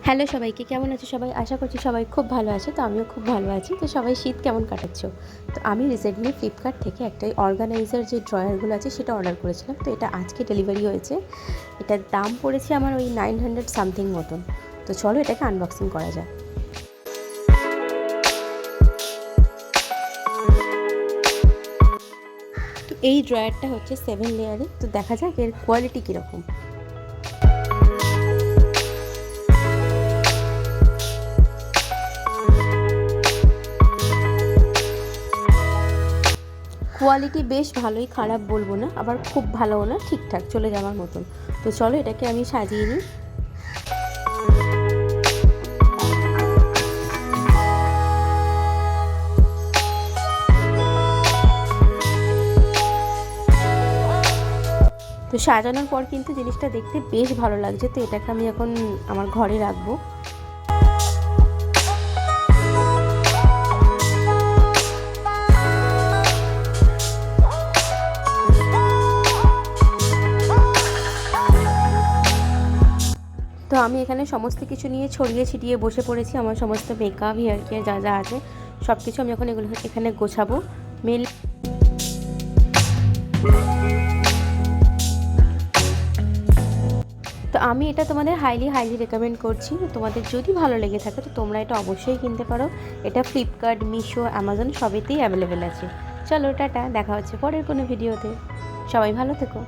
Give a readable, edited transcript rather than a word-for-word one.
Hello সবাইকে, কেমন আছো সবাই? আশা করছি সবাই খুব ভালো আছে। তো আমিও খুব ভালো আছি। তো সবাই শীত কেমন কাটাচ্ছো? তো আমি রিসেন্টলি ফ্লিপকার্ট থেকে একটা অর্গানাইজার যে ড্রয়ারগুলো আছে সেটা অর্ডার করেছিলাম। তো এটা আজকে ডেলিভারি হয়েছে। এটার দাম পড়েছে আমার ওই 900 সামথিং মতন। তো চলো এটাকে আনবক্সিং করা যাক। তো এই ড্রয়ারটা হচ্ছে 7 লেয়ারের। তো দেখা যাক এর কোয়ালিটি কীরকম। কোয়ালিটি বেশ ভালোই, খারাপ বলবো না, আবার খুব ভালোও না, ঠিকঠাক চলে যাওয়ার মতন। তো চলো এটাকে আমি সাজিয়ে নিই। তো সাজানোর পর কিন্তু জিনিসটা দেখতে বেশ ভালো লাগছে। তো এটাকে আমি এখন আমার ঘরে রাখবো। তো আমি এখানে সমস্ত কিছু নিয়ে ছড়িয়ে ছিটিয়ে বসে পড়েছি। আমার সমস্ত মেকআপ, হেয়ার কেয়ার যা যা আছে সব কিছু আমি এখন এগুলো এখানে গোছাবো। মেন তো আমি এটা তোমাদের হাইলি রেকমেন্ড করছি। তোমাদের যদি ভালো লেগে থাকে তো তোমরা এটা অবশ্যই কিনতে পারো। এটা ফ্লিপকার্ট, মিশো, অ্যামাজন সবেতেই অ্যাভেলেবেল আছে। চলো টাটা, দেখা হচ্ছে পরের কোনো ভিডিওতে। সবাই ভালো থেকো।